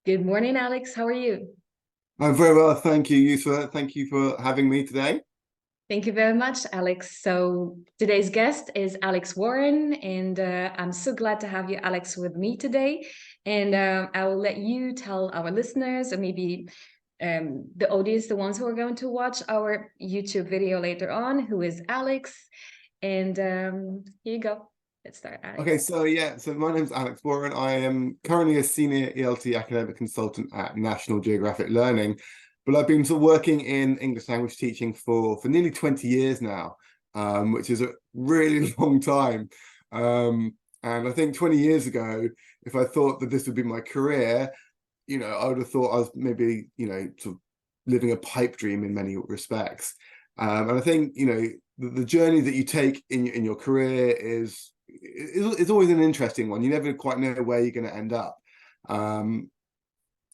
Good morning, Alex. How are you? I'm very well, thank you, Yousra. Thank you for having me today. Thank you very much, Alex. So today's guest is Alex Warren, and I'm so glad to have you, Alex, with me today. And I will let you tell our listeners, or maybe the audience, the ones who are going to watch our YouTube video later on, who is Alex. And here you go. Let's start, Alex. Okay, so my name's Alex Warren. I am currently a senior ELT academic consultant at National Geographic Learning, but I've been sort of working in English language teaching for nearly 20 years now, which is a really long time. And I think 20 years ago, if I thought that this would be my career, I would have thought I was maybe, sort of living a pipe dream in many respects. And I think, the journey that you take in your career is always an interesting one. You never quite know where you're going to end up. And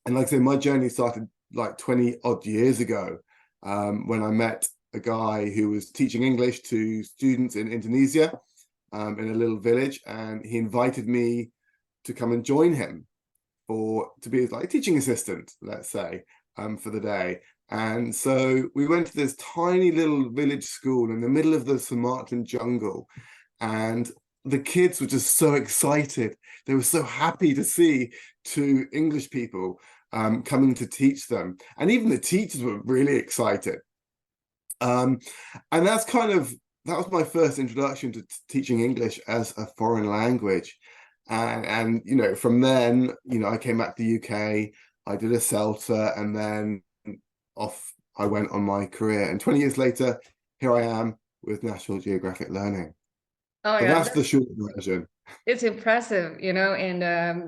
like I said, my journey started like 20 odd years ago, when I met a guy who was teaching English to students in Indonesia, in a little village, and he invited me to come and join him to be like a teaching assistant, let's say, for the day. And so we went to this tiny little village school in the middle of the Sumatran jungle, and the kids were just so excited. They were so happy to see two English people coming to teach them. And even the teachers were really excited. And that was my first introduction to teaching English as a foreign language. And from then, I came back to the UK, I did a CELTA, and then off I went on my career. And 20 years later, here I am with National Geographic Learning. Oh my So God, that's the short version. it's impressive, and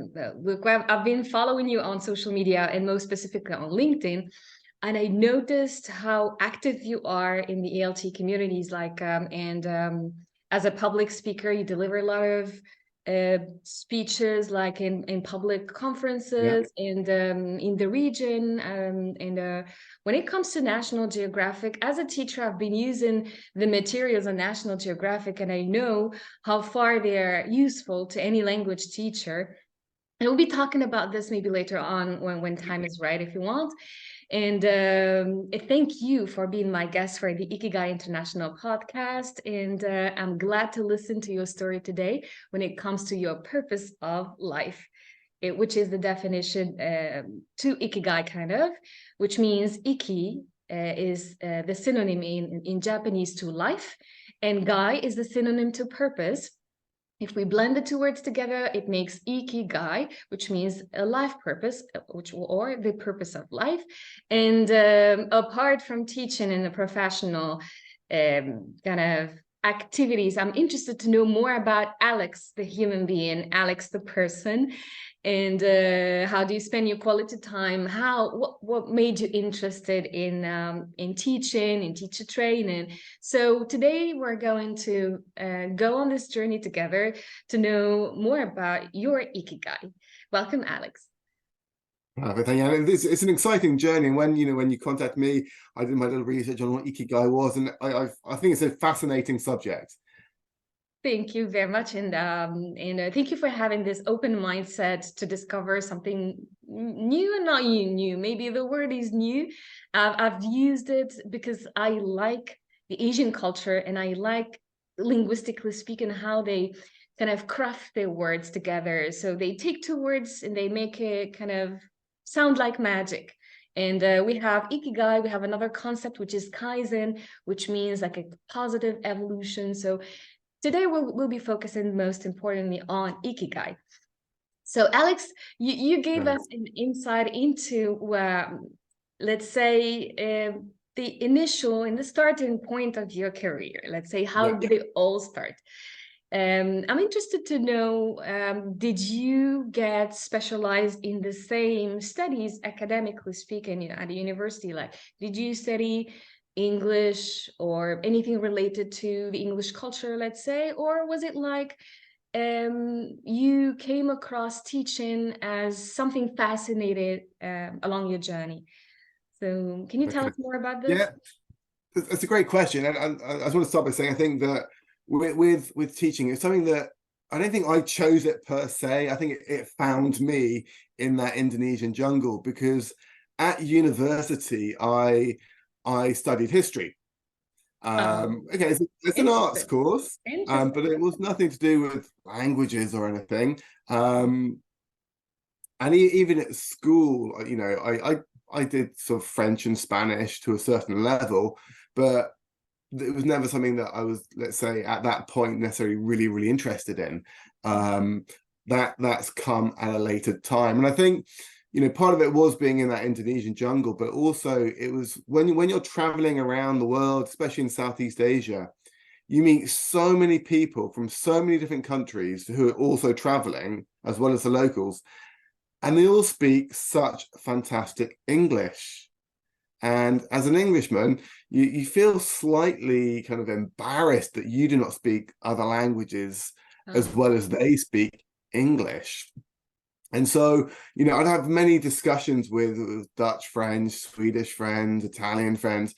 look, I've been following you on social media and most specifically on LinkedIn, and I noticed how active you are in the ELT communities, as a public speaker, you deliver a lot of speeches, like in public Yeah. conferences and in the region. And when it comes to National Geographic, as a teacher, I've been using the materials on National Geographic, and I know how far they're useful to any language teacher. And we'll be talking about this maybe later on when time is right, if you want. And thank you for being my guest for the IKIGAI International podcast. And I'm glad to listen to your story today when it comes to your purpose of life, which is the definition to Ikigai, kind of, which means Iki is the synonym in Japanese to life, and Gai is the synonym to purpose. If we blend the two words together, it makes ikigai, which means a life purpose, or the purpose of life. And apart from teaching in a professional kind of activities, I'm interested to know more about Alex, the human being, Alex, the person, and how do you spend your quality time? What made you interested in teaching, in teacher training? So today we're going to go on this journey together to know more about your ikigai. Welcome, Alex. Perfect. Yeah, it's an exciting journey. And when you contact me, I did my little research on what Ikigai was, and I think it's a fascinating subject. Thank you very much, and thank you for having this open mindset to discover something new, and not new. Maybe the word is new. I've used it because I like the Asian culture, and I like, linguistically speaking, how they kind of craft their words together. So they take two words and they make it kind of sound like magic. And we have ikigai, we have another concept, which is kaizen, which means like a positive evolution. So today we'll be focusing most importantly on ikigai. So Alex, you gave Right. us an insight into, let's say, the initial and the starting point of your career. Let's say, how Yeah. did it all start? I'm interested to know, did you get specialized in the same studies, academically speaking, at the university? Like, did you study English or anything related to the English culture, let's say? Or was it like you came across teaching as something fascinated along your journey? So can you tell Okay. us more about this? Yeah, that's a great question, and I just want to start by saying I think that with teaching, it's something that I don't think I chose it per se. I think it found me in that Indonesian jungle, because at university I studied history. Okay, so it's an arts Interesting. course, but Interesting. it was nothing to do with languages or anything. And even at school, I did sort of French and Spanish to a certain level, but it was never something that I was, let's say, at that point necessarily really interested in. That's come at a later time, and I think, part of it was being in that Indonesian jungle, but also it was when you're traveling around the world, especially in Southeast Asia, you meet so many people from so many different countries who are also traveling, as well as the locals, and they all speak such fantastic English. And as an Englishman, you feel slightly kind of embarrassed that you do not speak other languages as well as they speak English. And so, I'd have many discussions with Dutch friends, Swedish friends, Italian friends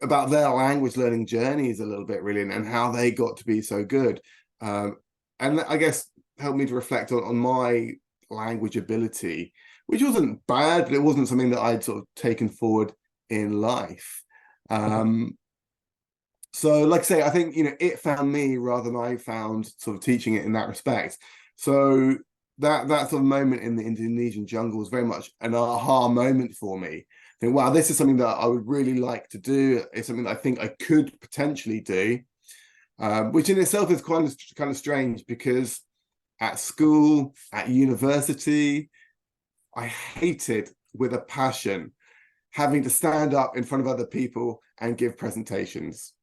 about their language learning journeys a little bit, really, and how they got to be so good. And I guess helped me to reflect on my language ability, which wasn't bad, but it wasn't something that I'd sort of taken forward in life. So like I say, I think, it found me rather than I found sort of teaching it in that respect. So that sort of moment in the Indonesian jungle was very much an aha moment for me. I think, wow, this is something that I would really like to do. It's something that I think I could potentially do, which in itself is kind of strange, because at school, at university, I hated with a passion having to stand up in front of other people and give presentations,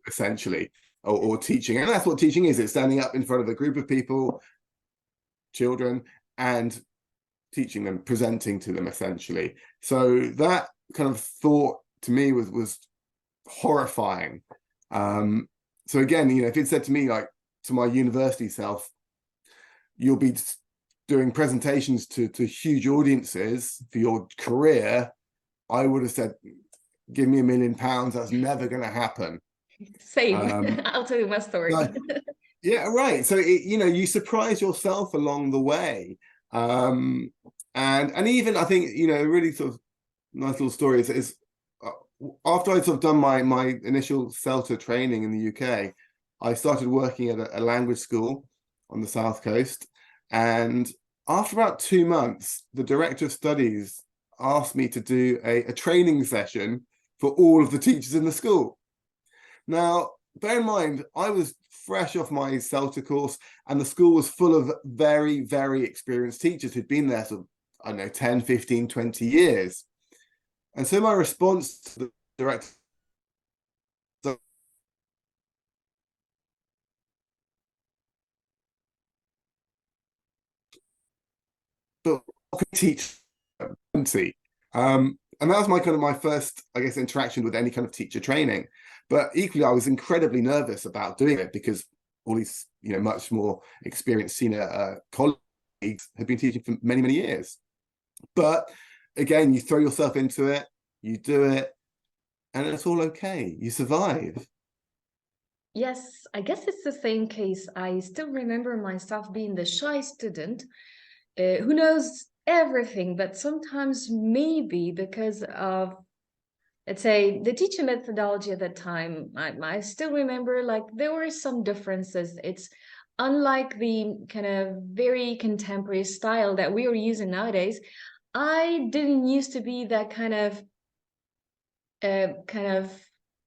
essentially, or teaching. And that's what teaching is. It's standing up in front of a group of people, children, and teaching them, presenting to them, essentially. So that kind of thought to me was horrifying. So again, if it said to me, like, to my university self, you'll be doing presentations to huge audiences for your career, I would have said, give me £1 million, that's never going to happen. Same. I'll tell you my story. Yeah, right. So you surprise yourself along the way, and even I think, a really sort of nice little story is after I'd sort of done my initial CELTA training in the UK, I started working at a language school on the South Coast. And after about 2 months, the director of studies asked me to do a training session for all of the teachers in the school. Now, bear in mind, I was fresh off my CELTA course, and the school was full of very experienced teachers who'd been there sort of, I don't know, 10, 15, 20 years. And so my response to the director, but I could teach fluency. And that was my first, I guess, interaction with any kind of teacher training. But equally, I was incredibly nervous about doing it, because all these, much more experienced senior colleagues had been teaching for many years. But again, you throw yourself into it, you do it, and it's all okay. You survive. Yes, I guess it's the same case. I still remember myself being the shy student who knows everything, but sometimes maybe because of, let's say, the teaching methodology at that time, I still remember, like, there were some differences. It's unlike the kind of very contemporary style that we are using nowadays. I didn't used to be that kind of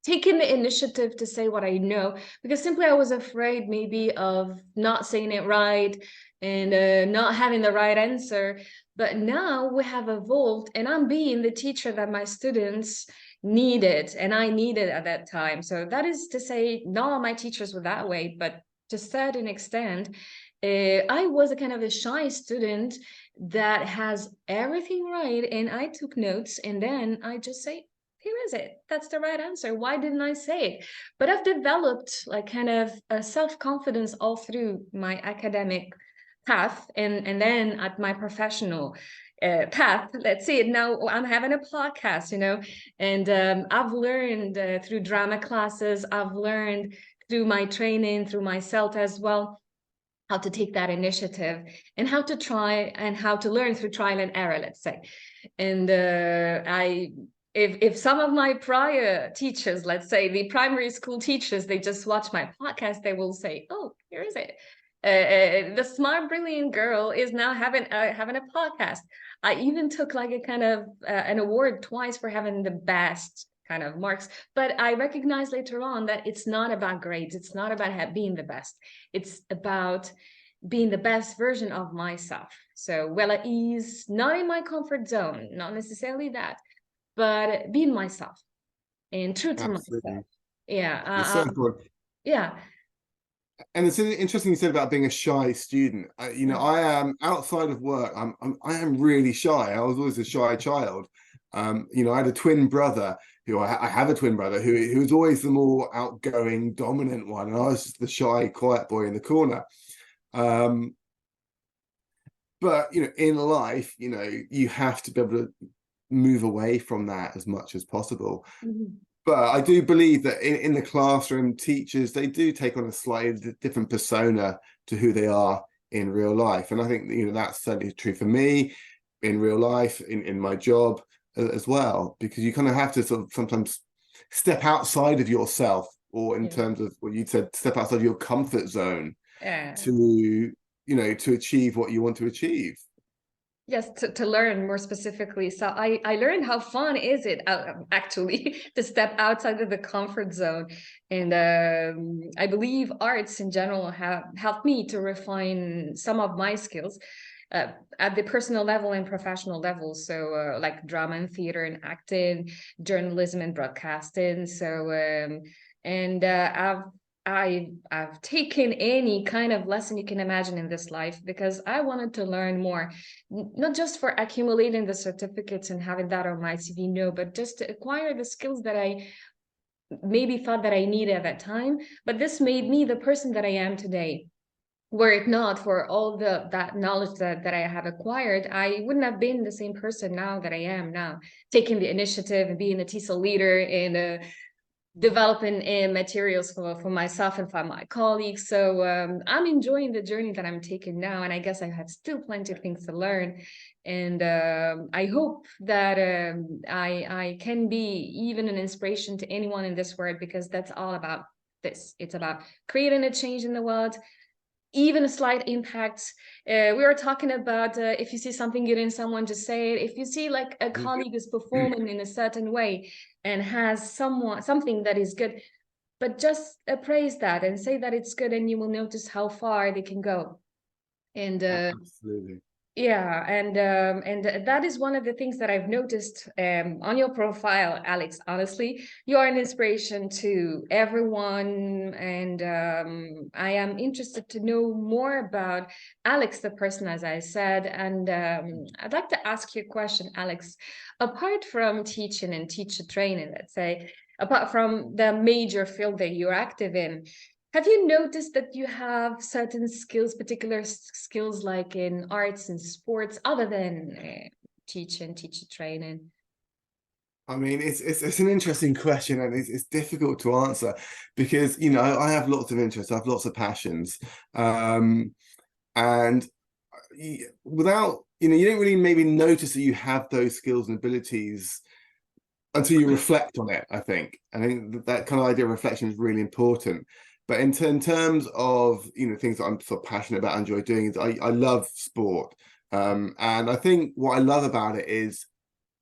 taking the initiative to say what I know, because simply I was afraid maybe of not saying it right and not having the right answer. But now we have evolved, and I'm being the teacher that my students needed and I needed at that time. So that is to say, not all my teachers were that way, but to a certain extent, I was a kind of a shy student that has everything right, and I took notes, and then I just say, here is it, that's the right answer, why didn't I say it? But I've developed like kind of a self-confidence all through my academic path, and then at my professional path. Let's see it now, I'm having a podcast, and I've learned through drama classes, I've learned through my training, through my CELT as well, how to take that initiative and how to try and how to learn through trial and error, let's say. And if some of my prior teachers, let's say the primary school teachers, they just watch my podcast, they will say, oh, here is it. The smart, brilliant girl is now having a podcast. I even took like a kind of an award twice for having the best kind of marks, but I recognized later on that it's not about grades. It's not about being the best. It's about being the best version of myself. So well at ease, not in my comfort zone, not necessarily that, but being myself and true to myself. Yeah. It's so important. Yeah. And it's interesting you said about being a shy student. You know, I am outside of work. I am really shy. I was always a shy child. You know, I had a twin brother who I have a twin brother who was always the more outgoing, dominant one, and I was just the shy, quiet boy in the corner. But you know, in life, you know, you have to be able to move away from that as much as possible. But I do believe that in the classroom, teachers, they do take on a slightly different persona to who they are in real life. And I think, you know, that's certainly true for me in real life, in my job as well, because you kind of have to sort of sometimes step outside of yourself, or in terms of what you said, step outside of your comfort zone to, you know, to achieve what you want to achieve. Yes, to learn more specifically. So I learned how fun is it actually to step outside of the comfort zone. And I believe arts in general have helped me to refine some of my skills at the personal level and professional level. So like drama and theater and acting, journalism and broadcasting. So I've taken any kind of lesson you can imagine in this life because I wanted to learn more, not just for accumulating the certificates and having that on my CV, no, but just to acquire the skills that I maybe thought that I needed at that time. But this made me the person that I am today. Were it not for all that knowledge that I have acquired, I wouldn't have been the same person now that I am now, taking the initiative and being a TESOL leader and developing materials for myself and for my colleagues. So I'm enjoying the journey that I'm taking now, and I guess I have still plenty of things to learn. And I hope that I can be even an inspiration to anyone in this world, because that's all about this. It's about creating a change in the world, even a slight impact. We were talking about if you see something good in someone, just say it. If you see like a colleague is performing in a certain way and has something that is good, but just praise that and say that it's good, and you will notice how far they can go. And absolutely. Yeah, and that is one of the things that I've noticed on your profile, Alex. Honestly, you are an inspiration to everyone, and I am interested to know more about Alex, the person, as I said. And I'd like to ask you a question, Alex. Apart from teaching and teacher training, let's say, apart from the major field that you're active in, have you noticed that you have certain skills, particular skills like in arts and sports, other than teaching, teacher training? I mean, it's an interesting question, and it's difficult to answer because, you know, I have lots of interests, I have lots of passions, and without, you know, you don't really maybe notice that you have those skills and abilities until you reflect on it. I think that kind of idea of reflection is really important. But in terms of, you know, things that I'm sort of passionate about, enjoy doing, is I love sport. And I think what I love about it is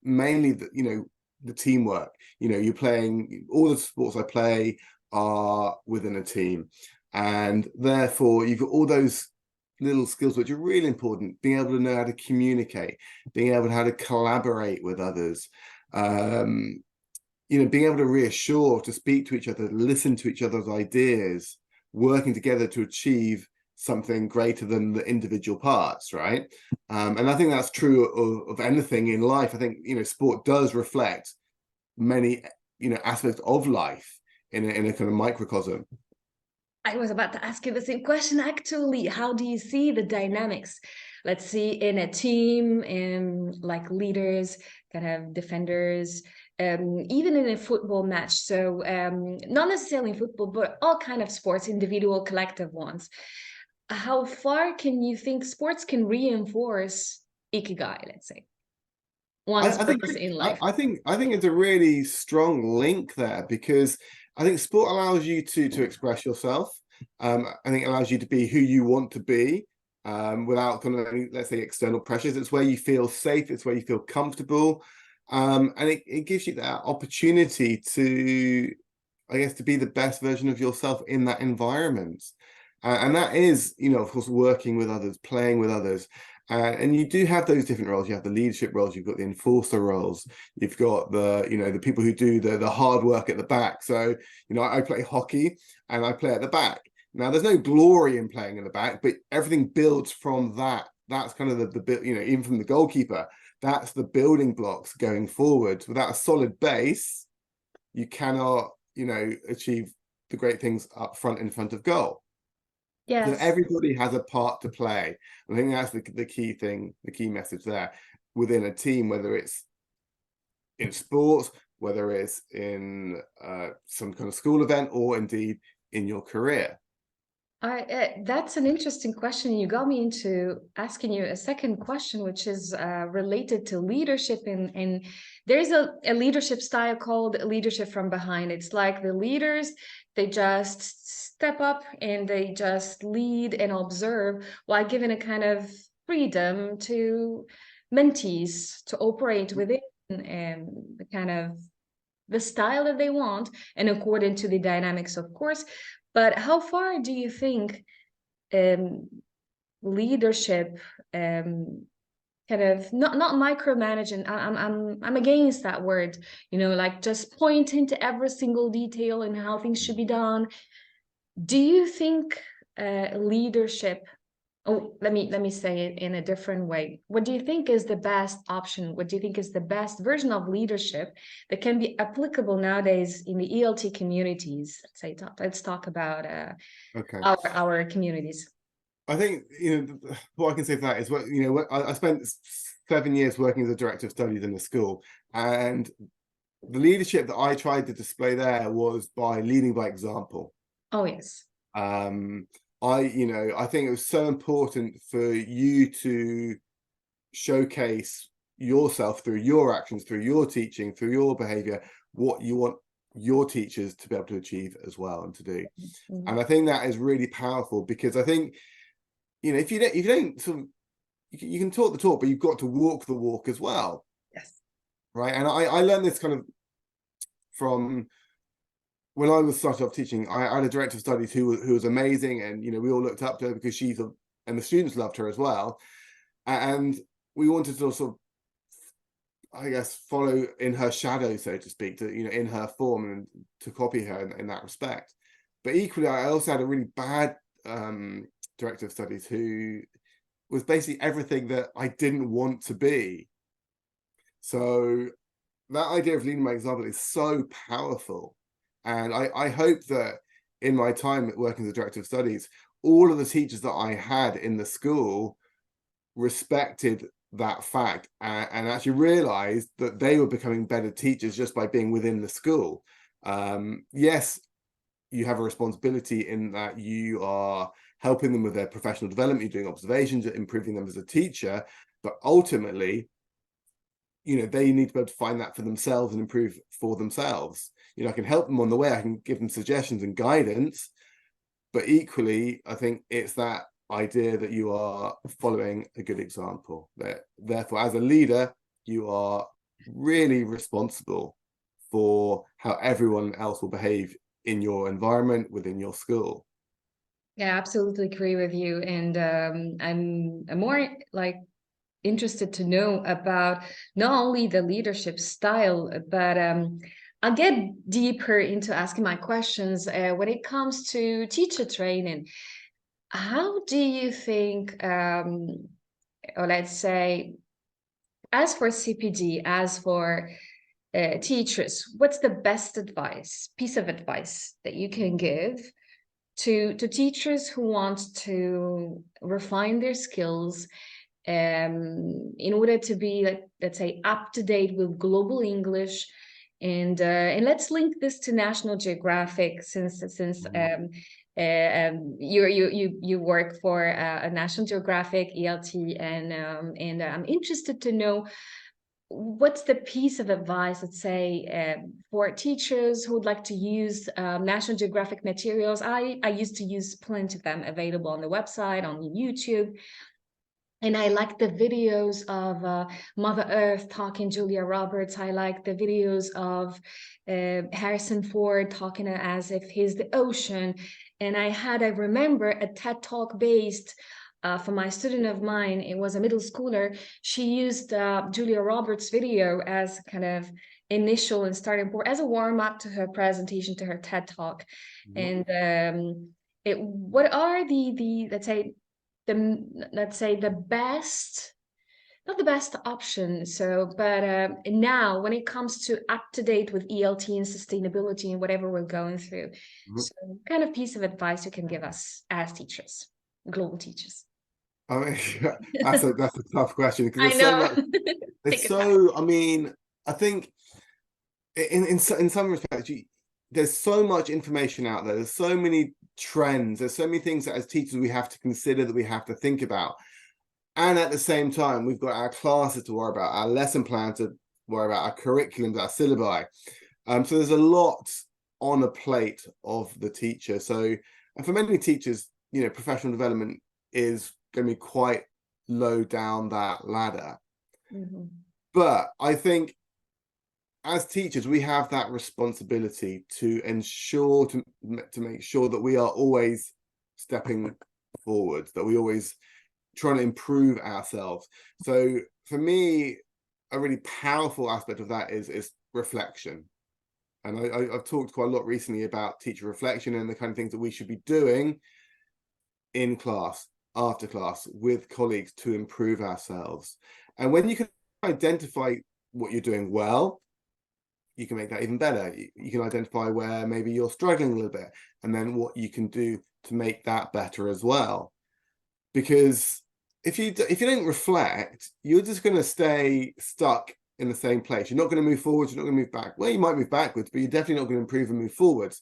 mainly the, you know, the teamwork. You know, you're playing, all the sports I play are within a team. And therefore you've got all those little skills which are really important, being able to know how to communicate, being able to how to collaborate with others, you know, being able to reassure, to speak to each other, listen to each other's ideas, working together to achieve something greater than the individual parts, right? And I think that's true of anything in life. I think, you know, sport does reflect many, you know, aspects of life in a kind of microcosm. I was about to ask you the same question, actually. How do you see the dynamics, let's see, in a team, in like leaders, kind of defenders, even in a football match. So not necessarily in football, but all kind of sports, individual, collective ones. How far can you think sports can reinforce Ikigai, let's say, one's purpose in life? I think it's a really strong link there, because I think sport allows you to express yourself. I think it allows you to be who you want to be, without kind of any, let's say, external pressures. It's where you feel safe. It's where you feel comfortable, and it gives you that opportunity to, I guess, to be the best version of yourself in that environment. And that is, you know, of course, working with others, playing with others. And you do have those different roles. You have the leadership roles, you've got the enforcer roles, you've got the, you know, the people who do the hard work at the back. So, you know, I play hockey and I play at the back. Now, there's no glory in playing in the back, but everything builds from that. That's kind of the you know, even from the goalkeeper, that's the building blocks going forward. Without a solid base, you cannot, you know, achieve the great things up front in front of goal. Yes. So everybody has a part to play. I think that's the key thing, the key message there within a team, whether it's in sports, whether it's in some kind of school event, or indeed in your career. That's an interesting question. You got me into asking you a second question, which is related to leadership. And there's a leadership style called leadership from behind. It's like the leaders, they just step up and they just lead and observe, while giving a kind of freedom to mentees to operate within the kind of the style that they want, and according to the dynamics, of course. But how far do you think leadership kind of not micromanaging? I'm against that word. You know, like just pointing to every single detail and how things should be done. Do you think leadership? Oh, let me say it in a different way. What do you think is the best option? What do you think is the best version of leadership that can be applicable nowadays in the ELT communities? Let's talk about Okay. our communities. I think, you know, what I can say for that is, what, you know, I spent 7 years working as a director of studies in a school, and the leadership that I tried to display there was by leading by example. Oh, yes. I think it was so important for you to showcase yourself through your actions, through your teaching, through your behavior, what you want your teachers to be able to achieve as well and to do. Mm-hmm. And I think that is really powerful, because I think, you know, if you don't sort of, you can talk the talk, but you've got to walk the walk as well. Yes. Right. And I learned this kind of from when I was started off teaching. I had a director of studies who was amazing, and, you know, we all looked up to her because and the students loved her as well. And we wanted to sort of, I guess, follow in her shadow, so to speak, to, you know, in her form, and to copy her in that respect. But equally, I also had a really bad director of studies who was basically everything that I didn't want to be. So that idea of leading by example is so powerful. And I hope that in my time working as a director of studies, all of the teachers that I had in the school respected that fact, and actually realized that they were becoming better teachers just by being within the school. Yes, you have a responsibility in that you are helping them with their professional development, you're doing observations, improving them as a teacher, but ultimately, you know, they need to be able to find that for themselves and improve for themselves. You know, I can help them on the way, I can give them suggestions and guidance, but equally, I think it's that idea that you are following a good example, that therefore, as a leader, you are really responsible for how everyone else will behave in your environment, within your school. Yeah, I absolutely agree with you. And I'm more like interested to know about not only the leadership style, but I'll get deeper into asking my questions when it comes to teacher training. How do you think, or let's say, as for CPD, as for teachers, what's the best piece of advice that you can give to teachers who want to refine their skills in order to be, like, let's say, up to date with global English, And let's link this to National Geographic, since you work for a National Geographic ELT, and I'm interested to know what's the piece of advice, let's say, for teachers who would like to use National Geographic materials. I used to use plenty of them available on the website, on YouTube. And I like the videos of Mother Earth talking Julia Roberts. I like the videos of Harrison Ford talking as if he's the ocean. And I remember a TED Talk based for my student of mine. It was a middle schooler. She used Julia Roberts' video as kind of initial and starting point, as a warm-up to her presentation, to her TED Talk. And what are the let's say the best, not the best option, but now when it comes to up to date with ELT and sustainability and whatever we're going through, so kind of piece of advice you can give us as teachers, global teachers? I mean, that's a tough question, because I know. I mean, I think in some respects, there's so much information out there. There's so many trends. There's so many things that as teachers we have to consider, that we have to think about. And at the same time, we've got our classes to worry about, our lesson plan to worry about, our curriculums, our syllabi. So there's a lot on a plate of the teacher. So, and for many teachers, professional development is going to be quite low down that ladder. But I think as teachers, we have that responsibility to ensure, to make sure that we are always stepping forward, that we always trying to improve ourselves. So for me, a really powerful aspect of that is reflection. And I've talked quite a lot recently about teacher reflection and the kind of things that we should be doing in class, after class, with colleagues to improve ourselves. And when you can identify what you're doing well, you can make that even better. You can identify where maybe you're struggling a little bit, and then what you can do to make that better as well. Because if you don't reflect, you're just going to stay stuck in the same place. You're not going to move forwards. You're not going to move back. Well, you might move backwards, but you're definitely not going to improve and move forwards.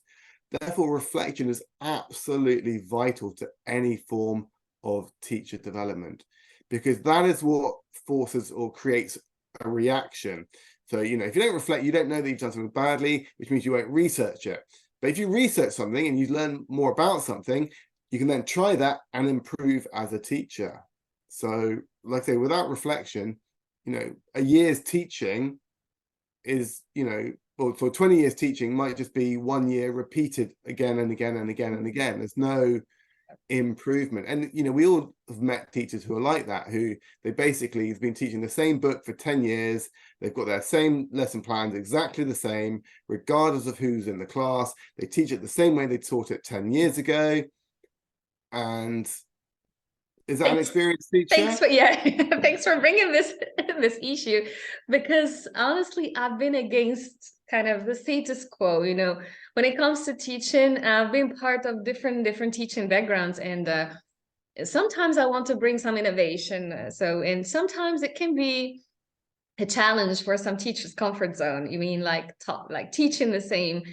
Therefore, reflection is absolutely vital to any form of teacher development, because that is what forces or creates a reaction. So, if you don't reflect, you don't know that you've done something badly, which means you won't research it. But if you research something and you learn more about something, you can then try that and improve as a teacher. So, like I say, without reflection, a year's teaching is, or for 20 years teaching might just be 1 year repeated again and again and again and again. There's no improvement. And we all have met teachers who are like that, who they basically have been teaching the same book for 10 years. They've got their same lesson plans, exactly the same, regardless of who's in the class. They teach it the same way they taught it 10 years ago. And is that an experienced teacher? Thanks for bringing this issue, because honestly, I've been against kind of the status quo. When it comes to teaching, I've been part of different teaching backgrounds, and sometimes I want to bring some innovation. And sometimes it can be a challenge for some teachers' comfort zone. You mean like teaching the same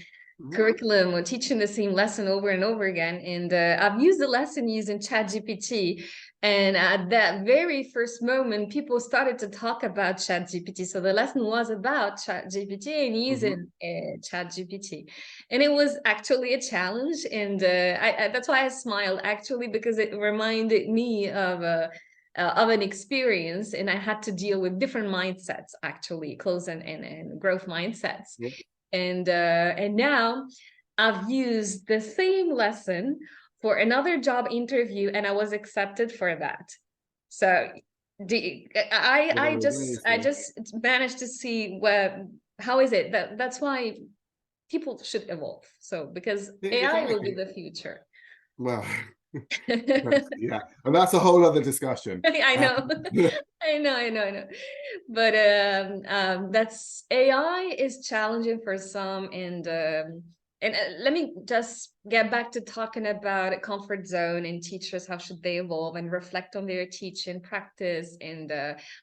curriculum or teaching the same lesson over and over again. And I've used the lesson using ChatGPT. And at that very first moment, people started to talk about ChatGPT. So the lesson was about ChatGPT and using ChatGPT. And it was actually a challenge. And that's why I smiled, actually, because it reminded me of an experience, and I had to deal with different mindsets, actually, closed and growth mindsets. And now I've used the same lesson for another job interview, and I was accepted for that. So I just managed to see how is it that's why people should evolve. So because AI will be the future. Well, yeah, and that's a whole other discussion. I know. I know. But that's AI is challenging for some, and And let me just get back to talking about a comfort zone and teachers, how should they evolve and reflect on their teaching practice. And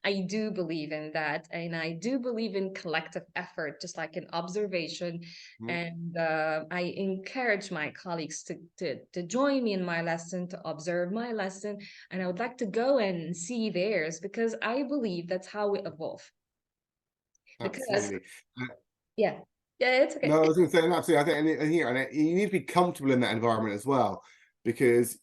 I do believe in that. And I do believe in collective effort, just like in observation. And I encourage my colleagues to join me in my lesson, to observe my lesson. And I would like to go and see theirs, because I believe that's how we evolve. Absolutely. Yeah. Yeah, it's okay. No, I was going to say, absolutely. I think, and you need to be comfortable in that environment as well, because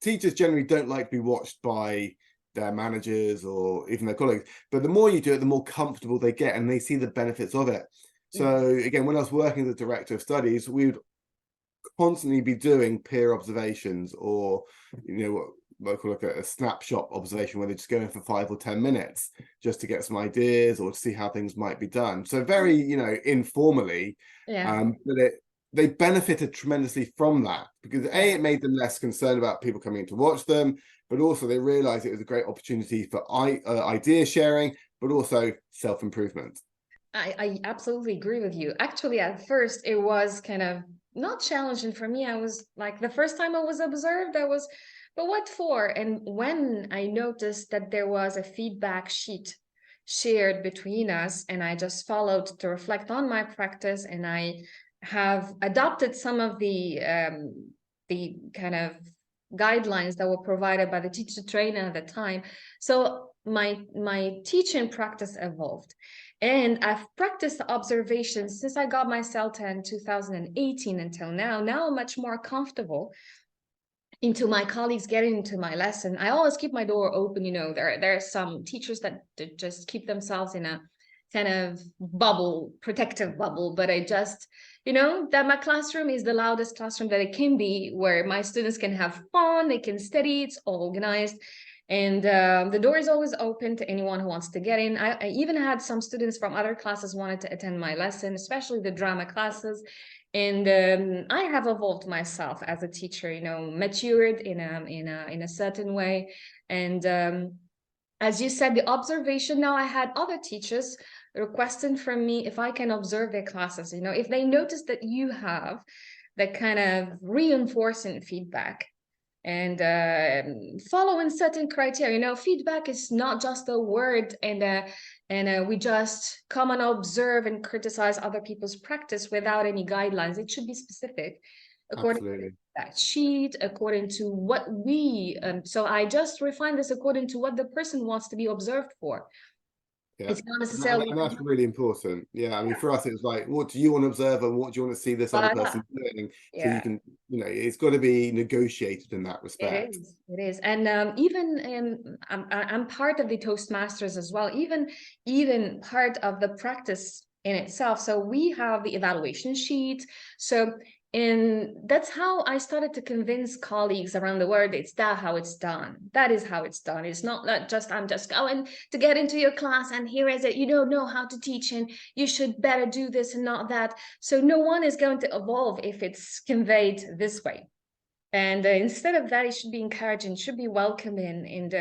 teachers generally don't like to be watched by their managers or even their colleagues. But the more you do it, the more comfortable they get, and they see the benefits of it. So again, when I was working as a director of studies, we would constantly be doing peer observations, or what I call like a snapshot observation, where they just go in for 5 or 10 minutes just to get some ideas or to see how things might be done. So very, informally, but they benefited tremendously from that, because it made them less concerned about people coming in to watch them, but also they realized it was a great opportunity for idea sharing, but also self-improvement. I absolutely agree with you. Actually, at first, it was kind of not challenging for me. I was like, the first time I was observed, but what for? And when I noticed that there was a feedback sheet shared between us, and I just followed to reflect on my practice, and I have adopted some of the kind of guidelines that were provided by the teacher trainer at the time. So my teaching practice evolved. And I've practiced observation since I got my CELTA in 2018 until now. Now I'm much more comfortable into my colleagues getting into my lesson. I always keep my door open. There are some teachers that just keep themselves in a kind of bubble, protective bubble, but I just, that my classroom is the loudest classroom that it can be, where my students can have fun, they can study, it's all organized. And the door is always open to anyone who wants to get in. I even had some students from other classes wanted to attend my lesson, especially the drama classes. And I have evolved myself as a teacher, matured in a certain way. And as you said, the observation, now I had other teachers requesting from me if I can observe their classes, if they notice that you have that kind of reinforcing feedback, and following certain criteria. Feedback is not just a word, and we just come and observe and criticize other people's practice without any guidelines. It should be specific according to that sheet, according to what we so I just refine this according to what the person wants to be observed for. Yeah, it's not necessarily, and that's really important. Yeah, I mean, for us, it was like, what do you want to observe, and what do you want to see this other person doing? So you can, it's got to be negotiated in that respect. It is. And even I'm part of the Toastmasters as well, even part of the practice in itself. So we have the evaluation sheet. And that's how I started to convince colleagues around the world. It's how it's done. That is how it's done. It's not that I'm just going to get into your class and here is it. You don't know how to teach and you should better do this and not that. So no one is going to evolve if it's conveyed this way. And instead of that, it should be encouraging, should be welcoming. And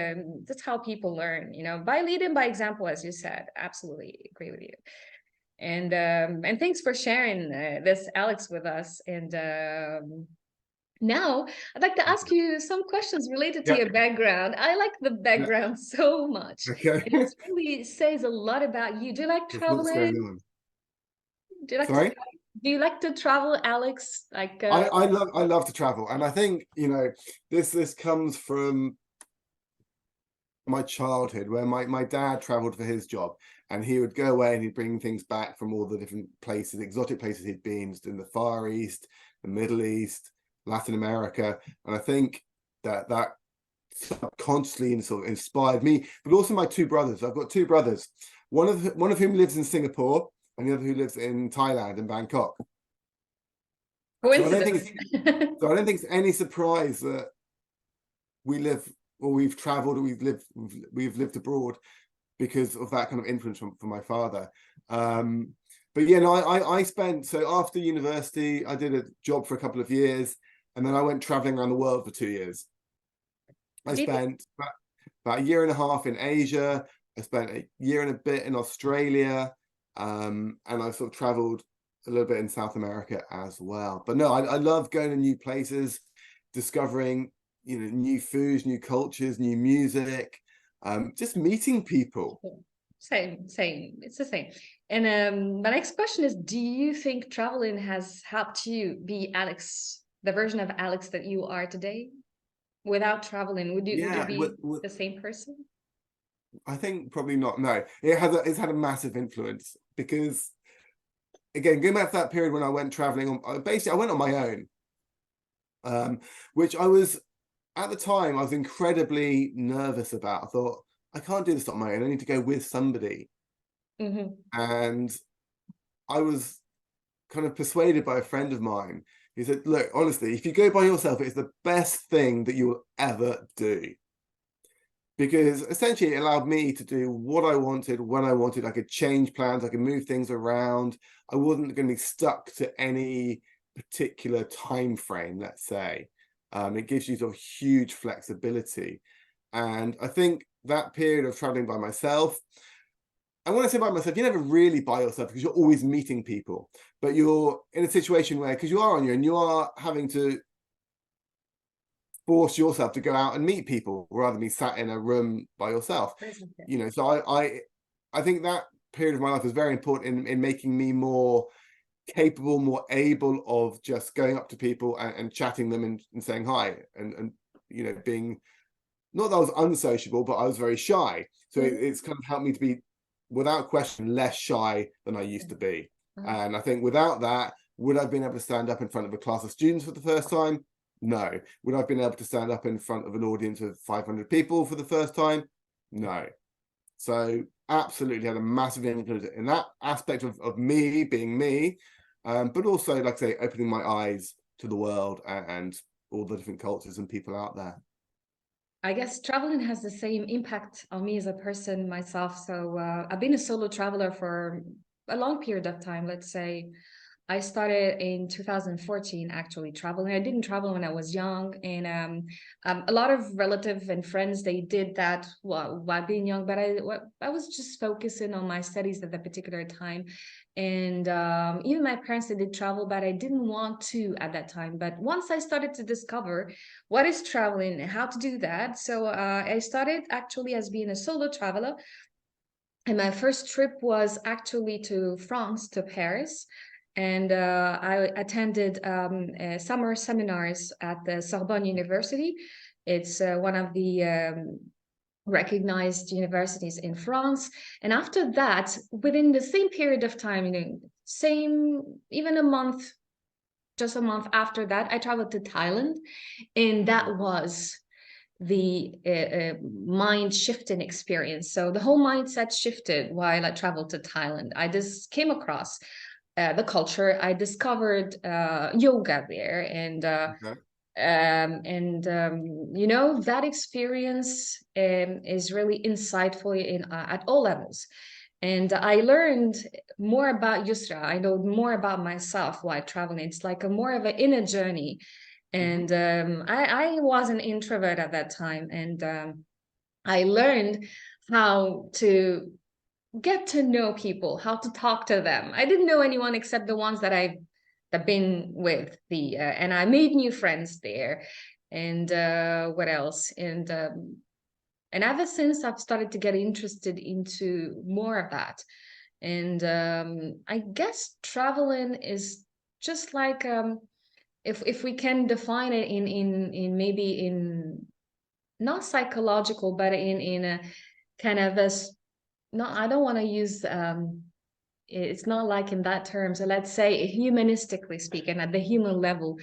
that's how people learn, by leading by example, as you said. Absolutely agree with you. And thanks for sharing this, Alex, with us. And now I'd like to ask you some questions related to your background. I like the background so much. Okay. It really says a lot about you. Do you like traveling? Do you like to travel, Alex? Like I love to travel, and I think this comes from my childhood, where my dad traveled for his job, and he would go away and he'd bring things back from all the different places, exotic places he'd been in the Far East, the Middle East, Latin America. And I think that subconsciously sort of inspired me, but also my two brothers. I've got two brothers, one of whom lives in Singapore and the other who lives in Thailand, in Bangkok. So I don't think it's any surprise that we've traveled, or we've lived abroad, because of that kind of influence from my father. But yeah, no, I spent, so after university, I did a job for a couple of years, and then I went traveling around the world for 2 years. I spent about a year and a half in Asia. I spent a year and a bit in Australia, and I sort of traveled a little bit in South America as well. But no, I love going to new places, discovering, you know, new foods, new cultures, new music, just meeting people. Same. It's the same. And my next question is, do you think traveling has helped you be Alex, the version of Alex that you are today? Without traveling, would you be the same person? I think probably not. No, it's had a massive influence, because again, going back to that period when I went traveling, basically I went on my own, which I was, at the time, I was incredibly nervous about. I thought, I can't do this on my own. I need to go with somebody. And I was kind of persuaded by a friend of mine. He said, look, honestly, if you go by yourself, it's the best thing that you will ever do. Because essentially it allowed me to do what I wanted, when I wanted. I could change plans, I could move things around. I wasn't going to be stuck to any particular time frame, let's say. It gives you sort of huge flexibility. And I think that period of traveling by myself, and when I say by myself, you're never really by yourself, because you're always meeting people, but you're in a situation where, because you are on your own, you are having to force yourself to go out and meet people rather than be sat in a room by yourself. You know, so I think that period of my life was very important in making me more capable, more able of just going up to people and chatting them and saying hi, and you know, being, not that I was unsociable, but I was very shy. So it's kind of helped me to be, without question, less shy than I used to be. And I think without that, would I have been able to stand up in front of a class of students for the first time? No. Would I have been able to stand up in front of an audience of 500 people for the first time? No. So absolutely had a massive influence in that aspect of me being me, but also, like I say, opening my eyes to the world and all the different cultures and people out there. I guess traveling has the same impact on me as a person myself. So I've been a solo traveler for a long period of time. Let's say I started in 2014 actually traveling. I didn't travel when I was young, and a lot of relatives and friends, they did that while being young, but I was just focusing on my studies at that particular time. And even my parents, they did travel, but I didn't want to at that time. But once I started to discover what is traveling and how to do that, so I started actually as being a solo traveler. And my first trip was actually to France, to Paris. And I attended summer seminars at the Sorbonne University. It's one of the recognized universities in France. And after that, within the same period of time, you know, even a month, just a month after that, I traveled to Thailand. And that was the mind shifting experience. So the whole mindset shifted while I traveled to Thailand. I just came across the culture. I discovered yoga there, and you know, that experience is really insightful at all levels. And I learned more about Yousra. I know more about myself while traveling. It's like more of an inner journey. And I was an introvert at that time, and I learned how to get to know people, how to talk to them. I didn't know anyone except the ones that I've been with, and I made new friends there. And what else? And ever since, I've started to get interested into more of that. And I guess traveling is just like if we can define it in maybe in not psychological, but in a kind of a, no, I don't want to use it's not like in that term. So let's say humanistically speaking, at the human level,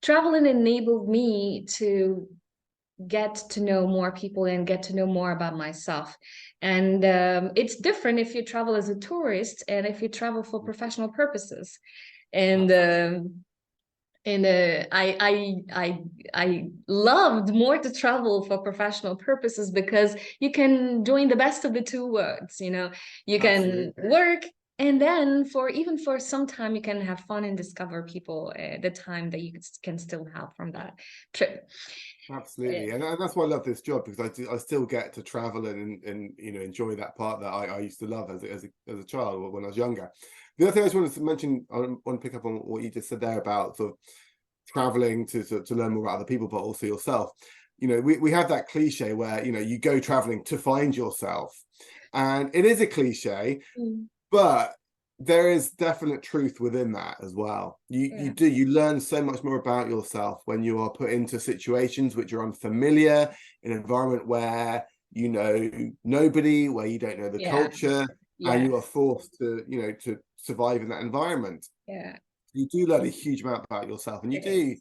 traveling enabled me to get to know more people and get to know more about myself. And it's different if you travel as a tourist and if you travel for professional purposes. And I loved more to travel for professional purposes, because you can join the best of the two worlds. You know, you can work, and then even for some time, you can have fun and discover people the time that you can still have from that trip. Absolutely, and that's why I love this job, because I still get to travel and enjoy that part that I used to love as a child when I was younger. The other thing I just wanted to mention, I want to pick up on what you just said there about sort of traveling to learn more about other people, but also yourself. We have that cliche where you go traveling to find yourself, and it is a cliche, but there is definite truth within that as well. You learn so much more about yourself when you are put into situations which are unfamiliar, in an environment where you know nobody, where you don't know the culture, and you are forced to to survive in that environment. You do learn a huge amount about yourself, and you do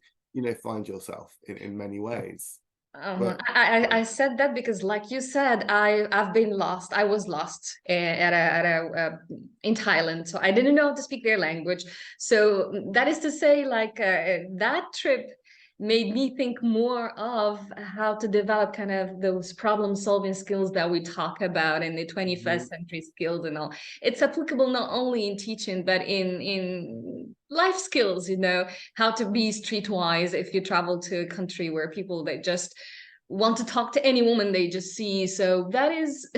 find yourself in many ways. But I said that because, like you said, I've been lost. I was lost in Thailand, so I didn't know how to speak their language. So that is to say, like that trip made me think more of how to develop kind of those problem-solving skills that we talk about in the 21st century skills and all. It's applicable not only in teaching, but in life skills, how to be streetwise if you travel to a country where people, they just want to talk to any woman they just see. So that is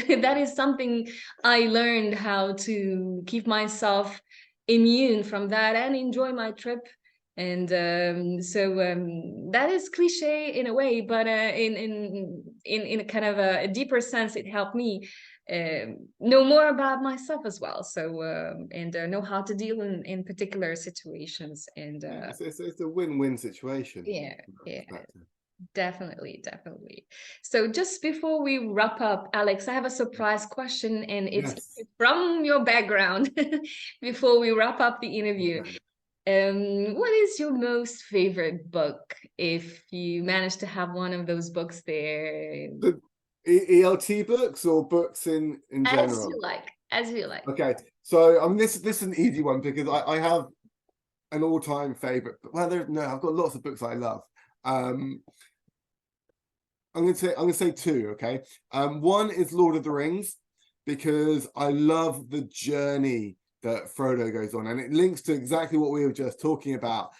something I learned, how to keep myself immune from that and enjoy my trip. And that is cliche in a way, but in a kind of a deeper sense, it helped me know more about myself as well. So and know how to deal in particular situations. And it's a win-win situation. Definitely. So just before we wrap up, Alex, I have a surprise question, and it's from your background before we wrap up the interview. What is your most favorite book, if you manage to have one of those books there? The ELT books, or books in general? As you like. Okay, so this is an easy one, because I have an all-time favorite. Well, I've got lots of books I love. I'm gonna say two. Okay, one is Lord of the Rings, because I love the journey that Frodo goes on, and it links to exactly what we were just talking about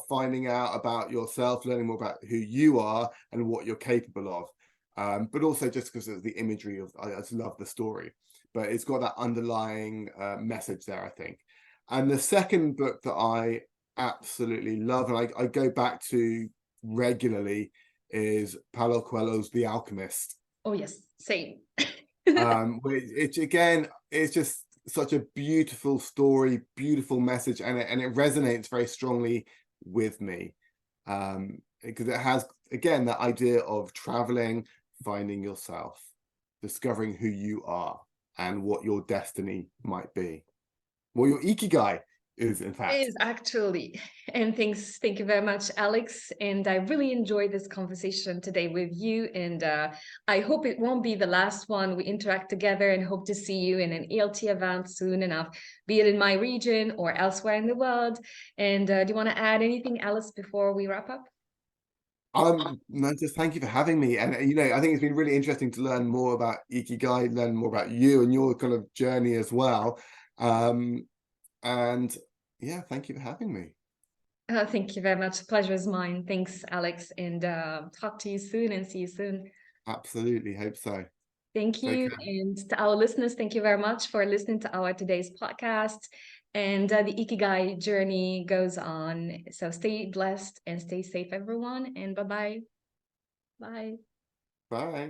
finding out about yourself, learning more about who you are and what you're capable of, but also just because of the imagery of, I just love the story, but it's got that underlying message there, I think. And the second book that I absolutely love, and I go back to regularly, is Paulo Coelho's The Alchemist. Oh yes, same. Which again, it's just such a beautiful story, beautiful message, and it resonates very strongly with me, because it has, again, that idea of traveling, finding yourself, discovering who you are and what your destiny might be, what your ikigai is, in fact. Is actually. And thank you very much, Alex, and I really enjoyed this conversation today with you, and I hope it won't be the last one we interact together, and hope to see you in an ELT event soon enough, be it in my region or elsewhere in the world. And do you want to add anything, Alice, before we wrap up? No, just thank you for having me. And I think it's been really interesting to learn more about Ikigai, learn more about you and your kind of journey as well. And yeah, thank you for having me. Thank you very much. The pleasure is mine. Thanks, Alex, and talk to you soon and see you soon. Absolutely, hope so. Thank you. And to our listeners, thank you very much for listening to our today's podcast. And the Ikigai journey goes on. So stay blessed and stay safe, everyone. And bye-bye. Bye. Bye.